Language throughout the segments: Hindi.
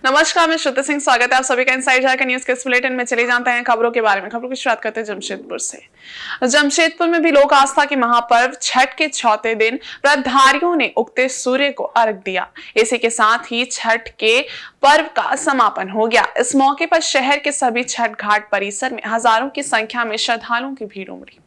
नमस्कार, मैं श्रुति सिंह। स्वागत है आप सभी का इनसाइड झारखंड न्यूज के इस बुलेटिन में। चले जानते हैं खबरों के बारे में। खबरों की शुरुआत करते हैं जमशेदपुर से। जमशेदपुर में भी लोक आस्था के महापर्व छठ के चौथे दिन व्रतधारियों ने उगते सूर्य को अर्घ दिया। इसी के साथ ही छठ के पर्व का समापन हो गया। इस मौके पर शहर के सभी छठ घाट परिसर में हजारों की संख्या में श्रद्धालुओं की भीड़ उमड़ी।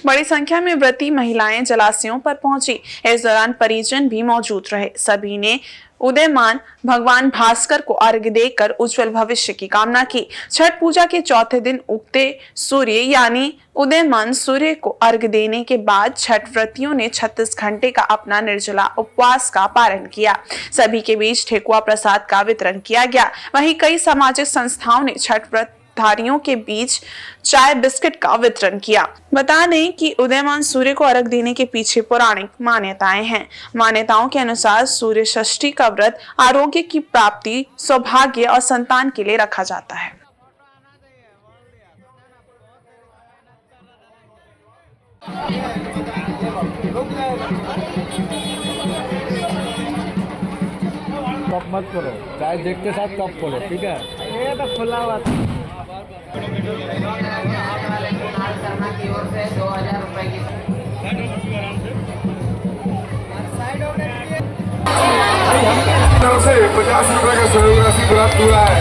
बड़ी संख्या में व्रती महिलाएं जलाशयों पर पहुंची। इस दौरान परिजन भी मौजूद रहे। सभी ने उदयमान भगवान भास्कर को अर्घ्य देकर उज्जवल भविष्य की कामना की। छठ पूजा के चौथे दिन उगते सूर्य यानी उदयमान सूर्य को अर्घ्य देने के बाद छठ व्रतियों ने 36 घंटे का अपना निर्जला उपवास का पालन किया। सभी के बीच ठेकुआ प्रसाद का वितरण किया गया। वहीं कई सामाजिक संस्थाओं ने छठ व्रत धारियों के बीच चाय बिस्किट का वितरण किया। बता दें कि उदयमान सूर्य को अर्घ देने के पीछे पौराणिक मान्यताएं हैं। मान्यताओं के अनुसार सूर्य षष्ठी का व्रत आरोग्य की प्राप्ति, सौभाग्य और संतान के लिए रखा जाता है। टॉप मत करो, चाय देखते साथ टॉप खोलो, ठीक है? ये तो खुला हुआ की ओर से 2000 रुपए की तरफ से 50 रुपए का सहयोग राशि प्राप्त हुआ है।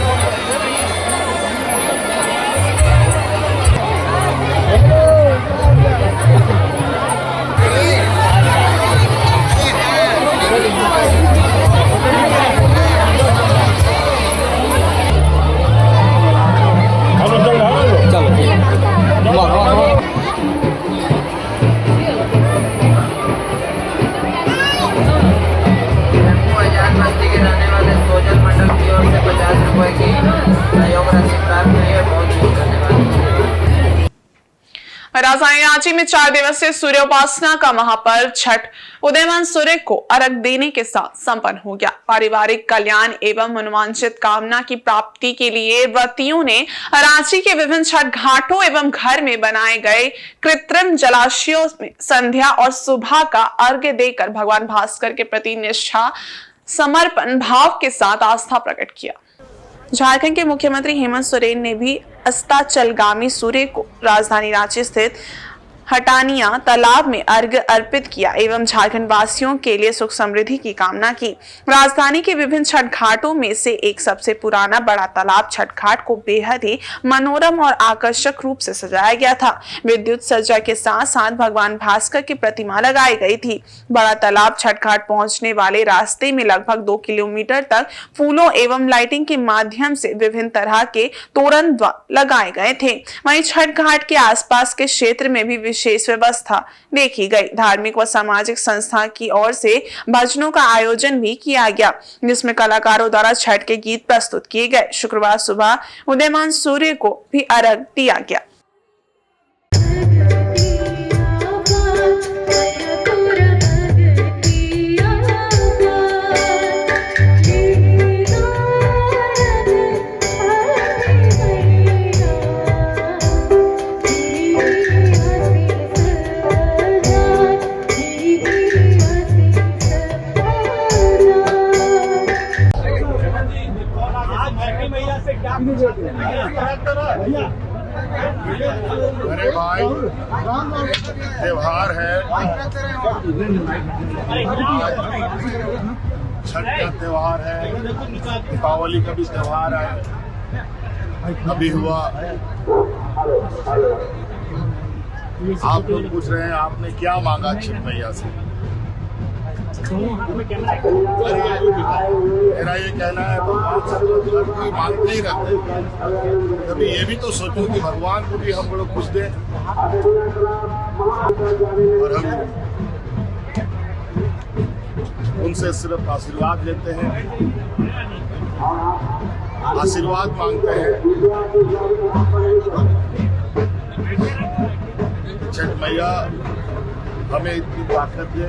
राजधानी रांची में 4 दिवसीय सूर्य उपासना का महापर्व छठ उदयमान सूर्य को अर्घ देने के साथ संपन्न हो गया। पारिवारिक कल्याण एवं मनोवांछित कामना की प्राप्ति के लिए व्रतियों ने रांची के विभिन्न छठ घाटों एवं घर में बनाए गए कृत्रिम जलाशयों में संध्या और सुबह का अर्घ्य देकर भगवान भास्कर के प्रति निष्ठा, समर्पण भाव के साथ आस्था प्रकट किया। झारखंड के मुख्यमंत्री हेमंत सोरेन ने भी अस्ताचलगामी सूर्य को राजधानी रांची स्थित हटानिया तालाब में अर्घ्य अर्पित किया एवं झारखंड वासियों के लिए सुख समृद्धि की कामना की। राजधानी के विभिन्न छठ घाटों में से एक सबसे पुराना बड़ा तालाब छठ घाट को बेहद ही मनोरम और आकर्षक रूप से सजाया गया था। विद्युत सज्जा के साथ साथ भगवान भास्कर की प्रतिमा लगाई गई थी। बड़ा तालाब छठ घाट पहुंचने वाले रास्ते में लगभग 2 किलोमीटर तक फूलों एवं लाइटिंग के माध्यम से विभिन्न तरह के तोरण लगाए गए थे। वहीं छठ घाट के आसपास के क्षेत्र में भी विशेष व्यवस्था देखी गई। धार्मिक व सामाजिक संस्था की ओर से भजनों का आयोजन भी किया गया, जिसमें कलाकारों द्वारा छठ के गीत प्रस्तुत किए गए। शुक्रवार सुबह उदयमान सूर्य को भी अर्घ्य दिया गया। अरे भाई, त्योहार है, छठ का त्योहार है, दीपावली का भी त्योहार है, अभी हुआ। आप लोग पूछ रहे हैं आपने क्या मांगा छठ मैया से? मेरा ये कहना है भगवान से तो मांगते ही रहते हैं, कभी ये भी तो सोचो कि भगवान को भी हम लोग कुछ दें और हम उनसे सिर्फ आशीर्वाद लेते हैं, आशीर्वाद मांगते हैं। छठ मैया हमें इतनी ताकत दे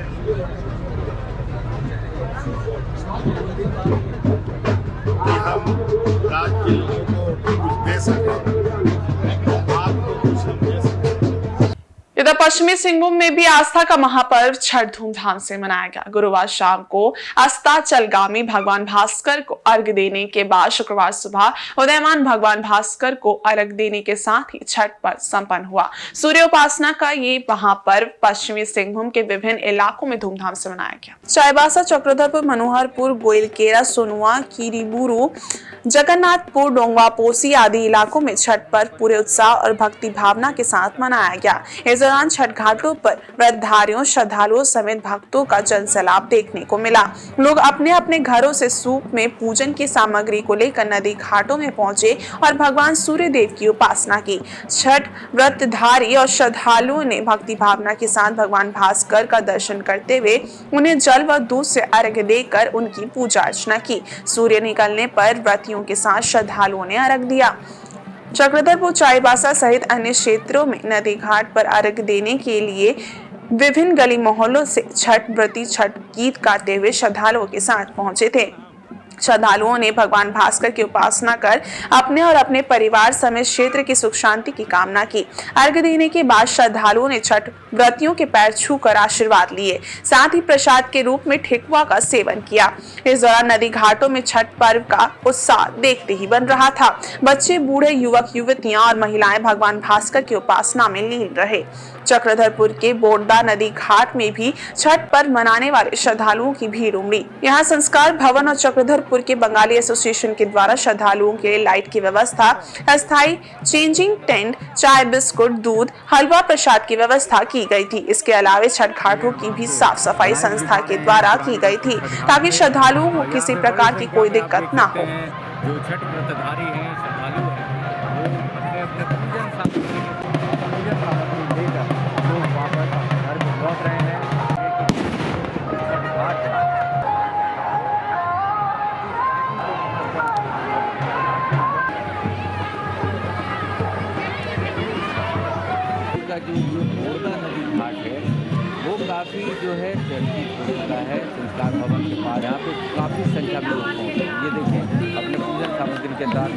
कि हम राज्य के लोगों को कुछ दे सकें, आपको कुछ हम दे सकें। उधर पश्चिमी सिंहभूम में भी आस्था का महापर्व छठ धूमधाम से मनाया गया। गुरुवार शाम को अस्ताचलगामी भगवान भास्कर को अर्घ्य देने के बाद शुक्रवार सुबह उदयमान भगवान भास्कर को अर्घ्य देने के साथ ही छठ पर्व संपन्न हुआ। सूर्य उपासना का ये महापर्व पश्चिमी सिंहभूम के विभिन्न इलाकों में धूमधाम से मनाया गया। चाईबासा, चक्रधरपुर, मनोहरपुर, गोइलकेरा, सोनुआ, किरीबुरु, जगन्नाथपुर, डोंगवापोसी आदि इलाकों में छठ पर्व पूरे उत्साह और भक्ति भावना के साथ मनाया गया। इस दौरान छठ घाटों पर व्रतधारियों, श्रद्धालुओं समेत भक्तों का जनसैलाब देखने को मिला। लोग अपने अपने घरों से सूप में पूजन की सामग्री को लेकर नदी घाटों में पहुंचे और भगवान सूर्य देव की उपासना की। छठ व्रतधारी और श्रद्धालुओं ने भक्ति भावना के साथ भगवान भास्कर का दर्शन करते हुए उन्हें जल व दूध से अर्घ्य देकर उनकी पूजा अर्चना की। सूर्य निकलने पर व्रतियों के साथ श्रद्धालुओं ने अर्घ्य दिया। चक्रधरपुर, चाईबासा सहित अन्य क्षेत्रों में नदी घाट पर अर्घ्य देने के लिए विभिन्न गली मोहल्लों से छठ व्रती छठ गीत गाते हुए श्रद्धालुओं के साथ पहुंचे थे। श्रद्धालुओं ने भगवान भास्कर की उपासना कर अपने और अपने परिवार समेत क्षेत्र की सुख शांति की कामना की। अर्घ्य देने के बाद श्रद्धालुओं ने छठ व्रतियों के पैर छूकर आशीर्वाद लिए, साथ ही प्रसाद के रूप में ठेकुआ का सेवन किया। इस दौरान नदी घाटों में छठ पर्व का उत्साह देखते ही बन रहा था। बच्चे, बूढ़े, युवक, युवतियां और महिलाएं भगवान भास्कर की उपासना में लीन रहे। चक्रधरपुर के बोडदा नदी घाट में भी छठ पर्व मनाने वाले श्रद्धालुओं की भीड़ उमड़ी। यहाँ संस्कार भवन और चक्रधरपुर के बंगाली एसोसिएशन के द्वारा श्रद्धालुओं के लिए लाइट की व्यवस्था, अस्थायी चेंजिंग टेंट, चाय, बिस्कुट, दूध, हलवा, प्रसाद की व्यवस्था की गई थी। इसके अलावा छठ घाटों की भी साफ सफाई संस्था के द्वारा की गई थी ताकि श्रद्धालुओं को किसी प्रकार की कोई दिक्कत न हो। जो छठ व्रतधारी हैं, श्रद्धालु हैं, वो अपने अपने पूजन सामग्री लेकर लोग वापस घर में लौट रहे हैं। का जो बोडदा नदी घाट है वो काफ़ी जो है चर्चित हो चुका है। संस्कार भवन के पास यहाँ पे काफ़ी संख्या में लोग पहुँचे। ये देखें अपने पूजन सामग्री के साथ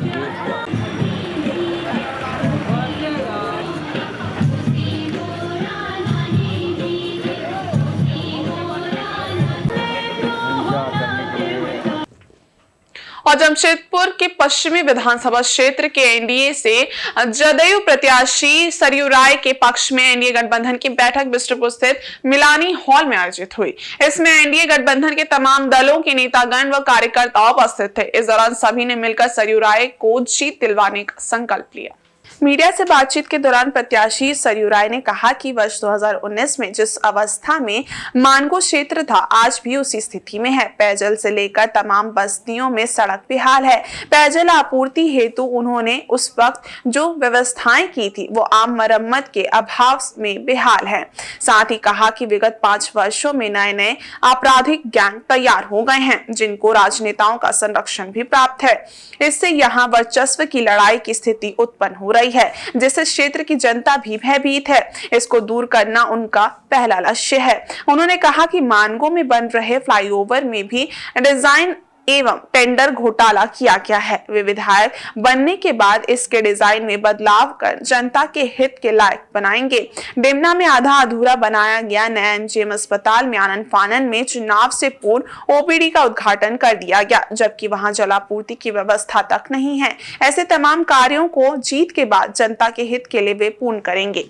और जमशेदपुर के पश्चिमी विधानसभा क्षेत्र के एनडीए से जदयू प्रत्याशी सरयू राय के पक्ष में एनडीए गठबंधन की बैठक बिष्टुपुर स्थित मिलानी हॉल में आयोजित हुई। इसमें एनडीए गठबंधन के तमाम दलों के नेतागण व कार्यकर्ता उपस्थित थे। इस दौरान सभी ने मिलकर सरयू राय को जीत दिलवाने का संकल्प लिया। मीडिया से बातचीत के दौरान प्रत्याशी सरयू राय ने कहा कि वर्ष 2019 में जिस अवस्था में मानगो क्षेत्र था, आज भी उसी स्थिति में है। पेयजल से लेकर तमाम बस्तियों में सड़क बेहाल है। पेयजल आपूर्ति हेतु उन्होंने उस वक्त जो व्यवस्थाएं की थी वो आम मरम्मत के अभाव में बेहाल है। साथ ही कहा कि विगत 5 वर्षों में नए नए आपराधिक गैंग तैयार हो गए हैं, जिनको राजनेताओं का संरक्षण भी प्राप्त है। इससे यहाँ वर्चस्व की लड़ाई की स्थिति उत्पन्न हो रही है, जिससे क्षेत्र की जनता भी भयभीत है। इसको दूर करना उनका पहला लक्ष्य है। उन्होंने कहा कि मानगो में बन रहे फ्लाईओवर में भी डिजाइन एवं टेंडर घोटाला किया गया है। वे विधायक बनने के बाद इसके डिजाइन में बदलाव कर जनता के हित के लायक बनाएंगे। डेमना में आधा अधूरा बनाया गया नया एमजीएम अस्पताल में आनन फानन में चुनाव से पूर्व ओपीडी का उद्घाटन कर दिया गया, जबकि वहां जलापूर्ति की व्यवस्था तक नहीं है। ऐसे तमाम कार्यों को जीत के बाद जनता के हित के लिए वे पूर्ण करेंगे।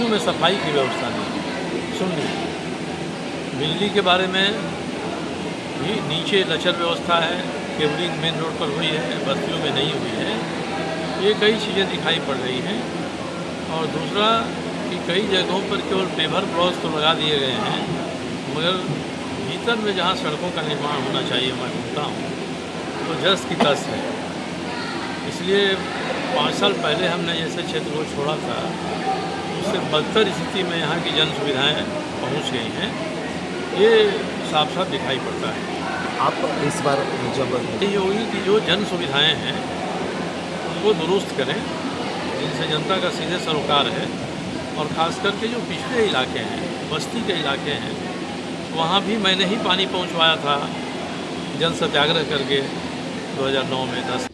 में सफाई की व्यवस्था नहीं, सुन लीजिए। बिजली के बारे में भी नीचे लचर व्यवस्था है, केबलिंग मेन रोड पर हुई है, बस्तियों में नहीं हुई है। ये कई चीज़ें दिखाई पड़ रही हैं। और दूसरा कि कई जगहों पर केवल पेवर ब्लॉक्स तो लगा दिए गए हैं, मगर भीतर में जहाँ सड़कों का निर्माण होना चाहिए, मैं घूमता हूँ तो जस की तस है। इसलिए 5 साल पहले हमने जैसे क्षेत्र को छोड़ा था, उससे बदतर स्थिति में यहाँ की जन सुविधाएँ पहुँच गई हैं। ये साफ साफ दिखाई पड़ता है। आप इस बार जब योगी की जो जन सुविधाएँ हैं उनको दुरुस्त करें, जिनसे जनता का सीधे सरोकार है। और ख़ास करके जो पिछड़े इलाके हैं, बस्ती के इलाके हैं, वहाँ भी मैंने ही पानी पहुँचवाया था जन सत्याग्रह करके 2009 में 10।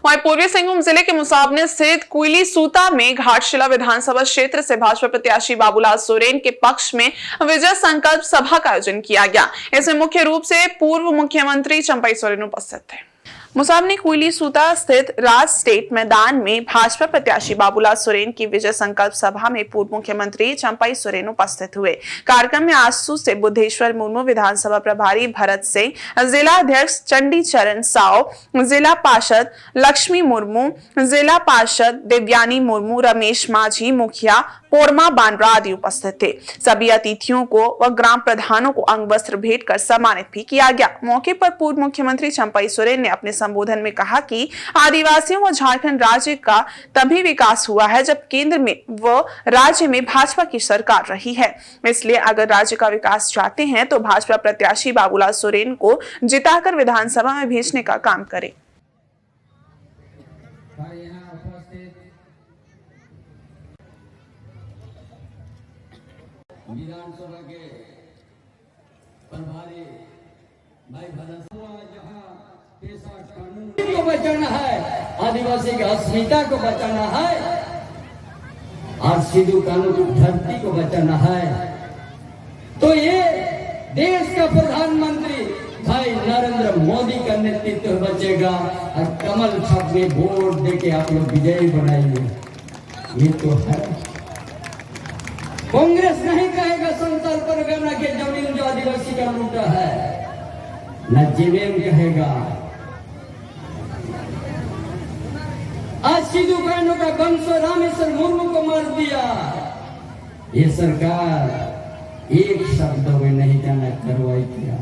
वहीं पूर्वी सिंहभूम जिले के मुसाबनी स्थित कुइली सूता में घाटशिला विधानसभा क्षेत्र से भाजपा प्रत्याशी बाबूलाल सोरेन के पक्ष में विजय संकल्प सभा का आयोजन किया गया। इसमें मुख्य रूप से पूर्व मुख्यमंत्री चंपई सोरेन उपस्थित थे। मुसाबनी कुइली सूता स्थित राज स्टेट मैदान में भाजपा प्रत्याशी बाबूलाल सोरेन की विजय संकल्प सभा में पूर्व मुख्यमंत्री चंपई सोरेन उपस्थित हुए। कार्यक्रम में आसू से बुद्धेश्वर मुर्मू, विधानसभा प्रभारी भरत सिंह, जिला अध्यक्ष चंडी चरण साव, जिला पार्षद लक्ष्मी मुर्मू, जिला पार्षद दिव्यानी मुर्मू, रमेश माझी, मुखिया पोरमा बांड्रा आदि उपस्थित थे। सभी अतिथियों को व ग्राम प्रधानों को अंग वस्त्र भेंट कर सम्मानित भी किया गया। मौके पर पूर्व मुख्यमंत्री चंपई सोरेन ने अपने संबोधन में कहा कि आदिवासियों व झारखंड राज्य का तभी विकास हुआ है जब केंद्र में व राज्य में भाजपा की सरकार रही है। इसलिए अगर राज्य का विकास चाहते हैं तो भाजपा प्रत्याशी बाबूलाल सोरेन को जिताकर विधानसभा में भेजने का काम करें। विधानसभा के प्रभारी भाई जहाँ पेशा कानून को बचाना है, आदिवासी की अस्मिता को बचाना है और सिद्धू कानून धरती को बचाना है, तो ये देश का प्रधानमंत्री भाई नरेंद्र मोदी का नेतृत्व बचेगा और कमल छाप में वोट देके आप लोग विजयी बनाएंगे। ये तो है। कांग्रेस नहीं कहेगा संताल परगना के जमीन जो आदिवासी का लूटा है, न जेवीएम कहेगा। आज सिद्धू कानून का वंश रामेश्वर मुर्मू को मार दिया। ये सरकार एक शब्द में नहीं जाना कार्रवाई किया।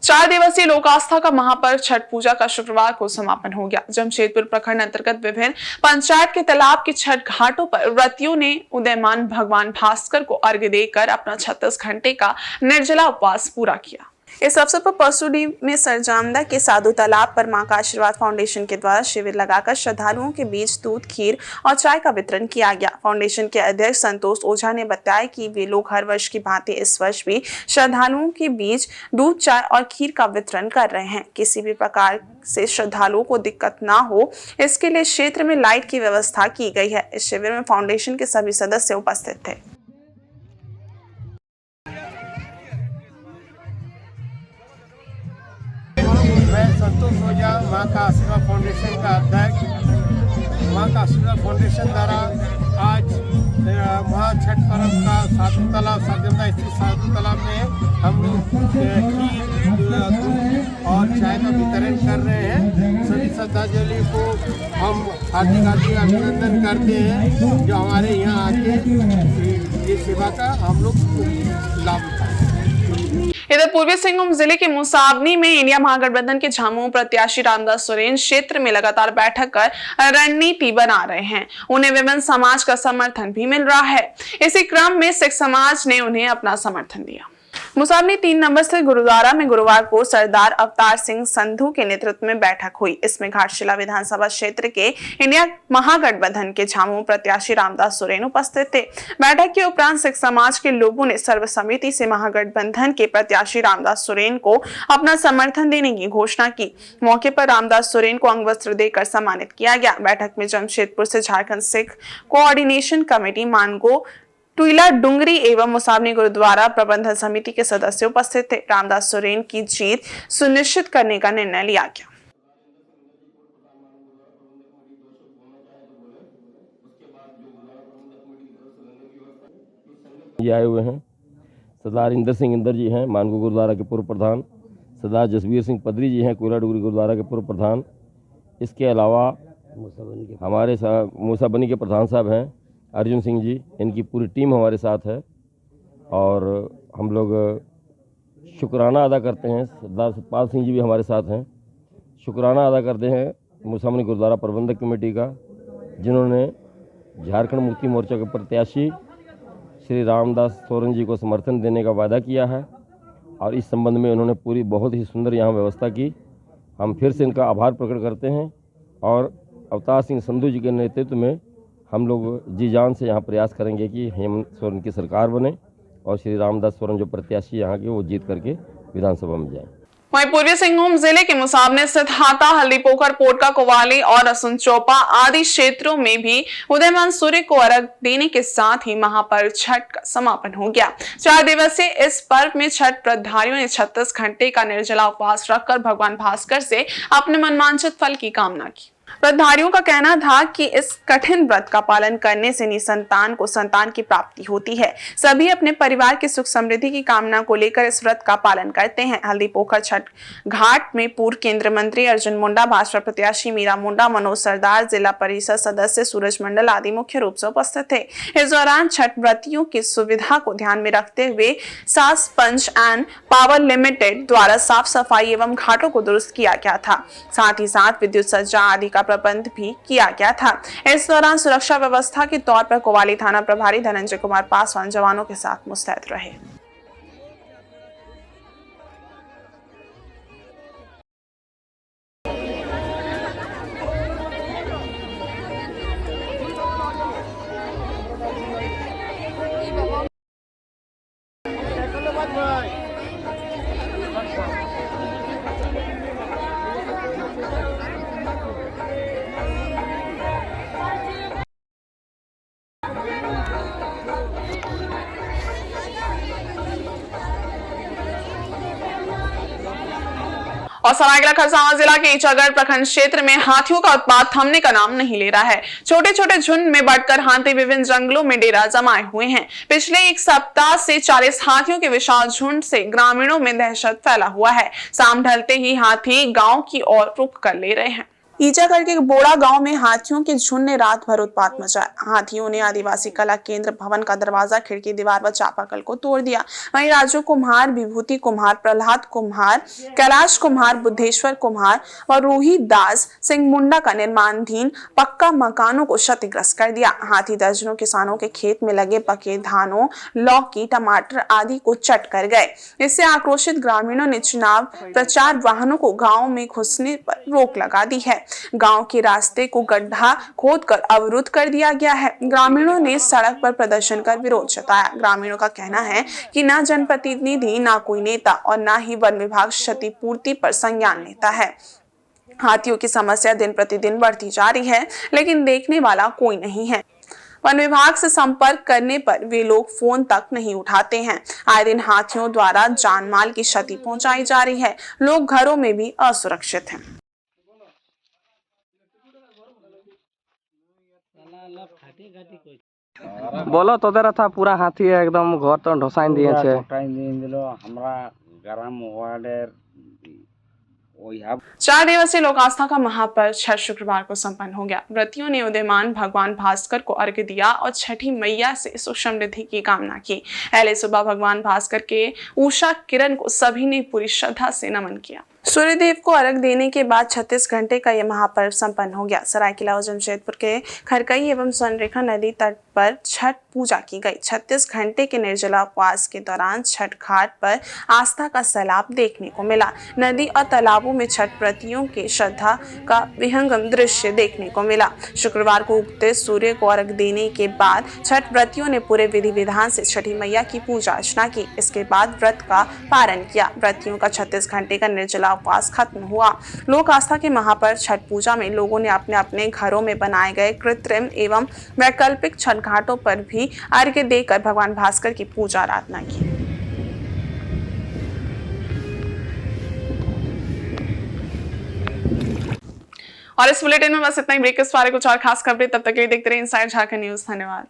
4 दिवसीय लोक आस्था का महापर्व छठ पूजा का शुक्रवार को समापन हो गया। जमशेदपुर प्रखंड अंतर्गत विभिन्न पंचायत के तालाब के छठ घाटों पर व्रतियों ने उदयमान भगवान भास्कर को अर्घ्य देकर अपना 36 घंटे का निर्जला उपवास पूरा किया। इस अवसर पर परसुडी में सरजामदा के साधु तालाब पर मां का आशीर्वाद फाउंडेशन के द्वारा शिविर लगाकर श्रद्धालुओं के बीच दूध, खीर और चाय का वितरण किया गया। फाउंडेशन के अध्यक्ष संतोष ओझा ने बताया कि वे लोग हर वर्ष की भांति इस वर्ष भी श्रद्धालुओं के बीच दूध, चाय और खीर का वितरण कर रहे हैं। किसी भी प्रकार से श्रद्धालुओं को दिक्कत ना हो, इसके लिए क्षेत्र में लाइट की व्यवस्था की गई है। इस शिविर में फाउंडेशन के सभी सदस्य उपस्थित थे। मैं संतोष ओझा, मां का आशीर्वाद फाउंडेशन का अध्यक्ष। मां का आशीर्वाद फाउंडेशन द्वारा आज महा छठ पर्व का साधु तालाब सरजामदा स्थित साधु तालाब में हम लोग खीर, दूध और चाय का वितरण कर रहे हैं। सभी श्रद्धालुओं को हम हार्दिक अभिनंदन करते हैं जो हमारे यहाँ आके ये सेवा का हम लोग लाभ उठाएं। इधर पूर्वी सिंहभूम जिले के मुसाबनी में इंडिया महागठबंधन के झामुमो प्रत्याशी रामदास सोरेन क्षेत्र में लगातार बैठक कर रणनीति बना रहे हैं। उन्हें विभिन्न समाज का समर्थन भी मिल रहा है। इसी क्रम में सिख समाज ने उन्हें अपना समर्थन दिया। मुसाबनी 3 नंबर स्थित गुरुद्वारा में गुरुवार को सरदार अवतार सिंह संधू के नेतृत्व में बैठक हुई। इसमें घाटशिला विधानसभा क्षेत्र के इंडिया महागठबंधन के झामुमो प्रत्याशी रामदास सोरेन उपस्थित थे। बैठक के उपरांत सिख समाज के लोगों ने सर्वसम्मति से महागठबंधन के प्रत्याशी रामदास सोरेन को अपना समर्थन देने की घोषणा की। मौके पर रामदास सोरेन को अंग वस्त्र देकर सम्मानित किया गया। बैठक में जमशेदपुर से झारखंड सिख कोऑर्डिनेशन कमेटी, मानगो, टुइला डुंगरी एवं मुसाबनी गुरुद्वारा प्रबंधन समिति के सदस्य उपस्थित थे। रामदास सोरेन की जीत सुनिश्चित करने का निर्णय लिया गया। ये आए हुए हैं सरदार इंदर सिंह इंदर जी हैं, मानगो गुरुद्वारा के पूर्व प्रधान। सरदार जसवीर सिंह पदरी जी हैं, कोयला डुगरी गुरुद्वारा के पूर्व प्रधान। इसके अलावा हमारे मूसाबनी के प्रधान साहब हैं अर्जुन सिंह जी, इनकी पूरी टीम हमारे साथ है। और हम लोग शुक्राना अदा करते हैं, सरदार सतपाल सिंह जी भी हमारे साथ हैं। शुक्राना अदा करते हैं मूसाबनी गुरुद्वारा प्रबंधक कमेटी का, जिन्होंने झारखंड मुक्ति मोर्चा के प्रत्याशी श्री रामदास सोरेन जी को समर्थन देने का वादा किया है और इस संबंध में उन्होंने पूरी बहुत ही सुंदर यहाँ व्यवस्था की। हम फिर से इनका आभार प्रकट करते हैं और अवतार सिंह संधू जी के नेतृत्व में हम लोग जी जान से यहाँ प्रयास करेंगे कि हेमंत सोरेन की सरकार बने और श्री रामदास सोरेन जो प्रत्याशी यहाँ के वो जीत करके विधानसभा में जाए। वहीं पूर्वी सिंहभूम जिले के मुसाबने स्थित हाता, हल्दी पोखर, पोटका, कोवाली और असुन चौपा आदि क्षेत्रों में भी उदयमान सूर्य को अर्घ देने के साथ ही महापर्व छठ का समापन हो गया। 4 दिवसीय इस पर्व में छठ व्रतधारियों ने 36 घंटे का निर्जला उपवास रखकर भगवान भास्कर से अपने मनवांछित फल की कामना की। व्रतधारियों का कहना था कि इस कठिन व्रत का पालन करने से निसंतान को संतान की प्राप्ति होती है। सभी अपने परिवार की सुख समृद्धि की कामना को लेकर इस व्रत का पालन करते हैं। हल्दी पोखर छठ घाट में पूर्व केंद्रीय मंत्री अर्जुन मुंडा, भाजपा प्रत्याशी मीरा मुंडा, मनोज सरदार, जिला परिषद सदस्य सूरज मंडल आदि मुख्य रूप से उपस्थित थे। इस दौरान छठ व्रतियों की सुविधा को ध्यान में रखते हुए सास पंच एंड पावर लिमिटेड द्वारा साफ सफाई एवं घाटों को दुरुस्त किया गया था। साथ ही साथ विद्युत सज्जा आदि का प्रबंध भी किया गया था। इस दौरान सुरक्षा व्यवस्था के तौर पर कोवाली थाना प्रभारी धनंजय कुमार पासवान जवानों के साथ मुस्तैद रहे। और सरायकेला खरसावां जिला के ईचागढ़ प्रखंड क्षेत्र में हाथियों का उत्पात थमने का नाम नहीं ले रहा है। छोटे छोटे झुंड में बढ़कर हाथी विभिन्न जंगलों में डेरा जमाए हुए हैं। पिछले 1 सप्ताह से 40 हाथियों के विशाल झुंड से ग्रामीणों में दहशत फैला हुआ है। शाम ढलते ही हाथी गांव की ओर रुख कर ले रहे हैं। ईचागढ़ के बोड़ा गांव में हाथियों के झुंड ने रात भर उत्पात मचाया। हाथियों ने आदिवासी कला केंद्र भवन का दरवाजा, खिड़की, दीवार व चापाकल को तोड़ दिया। वहीं राजू कुम्हार, विभूति कुम्हार, प्रहलाद कुम्हार, कैलाश कुम्हार, बुद्धेश्वर कुम्हार व रूही दास सिंह मुंडा का निर्माणाधीन पक्का मकानों को क्षतिग्रस्त कर दिया। हाथी दर्जनों किसानों के खेत में लगे पके धानों, लौकी, टमाटर आदि को चट कर गए। इससे आक्रोशित ग्रामीणों ने चुनाव प्रचार वाहनों को गाँव में घुसने पर रोक लगा दी है। गांव के रास्ते को गड्ढा खोदकर अवरुद्ध कर दिया गया है। ग्रामीणों ने सड़क पर प्रदर्शन कर विरोध जताया। ग्रामीणों का कहना है कि ना जनप्रतिनिधि, ना कोई नेता और ना ही वन विभाग क्षतिपूर्ति पर संज्ञान लेता है। हाथियों की समस्या दिन प्रतिदिन बढ़ती जा रही है, लेकिन देखने वाला कोई नहीं है। वन विभाग से संपर्क करने पर वे लोग फोन तक नहीं उठाते हैं। आए दिन हाथियों द्वारा जान माल की क्षति पहुंचाई जा रही है। लोग घरों में भी असुरक्षित हैं। बोलो तो दे रहा था पूरा हाथी है एकदम घर तो ढोसाइन दिए छे। हमरा गरम वार्डर 4 दिवसीय लोक आस्था का महापर्व छठ शुक्रवार को संपन्न हो गया। व्रतियों ने उदयमान भगवान भास्कर को अर्घ्य दिया और छठी मैया से सुख समृद्धि की कामना की। पहले सुबह भगवान भास्कर के उषा किरण को सभी ने पूरी श्रद्धा से नमन किया। सूर्यदेव को अर्घ देने के बाद 36 घंटे का यह महापर्व संपन्न हो गया। सरायकेला और जमशेदपुर के खरकई एवं स्वर्णरेखा नदी तट पर छठ पूजा की गई। 36 घंटे के निर्जला उपवास के दौरान छठ घाट पर आस्था का सैलाब देखने को मिला। नदी और तालाबों में छठ व्रतियों के श्रद्धा का विहंगम दृश्य देखने को मिला। शुक्रवार को उगते सूर्य को अर्घ देने के बाद छठ व्रतियों ने पूरे विधि विधान से छठी मैया की पूजा अर्चना की। इसके बाद व्रत का पारण किया। व्रतियों का 36 घंटे का निर्जला उपवास खत्म हुआ। लोक आस्था के महापर्व छठ पूजा में लोगों ने अपने अपने घरों में बनाए गए कृत्रिम एवं वैकल्पिक छठ घाटों पर भी अर्घ्य देकर भगवान भास्कर की पूजा आराधना की। और इस बुलेटिन में बस इतना ही। ब्रेक के इस बारे कुछ और खास खबरें, तब तक के लिए देखते रहिए इनसाइड झारखंड न्यूज। धन्यवाद।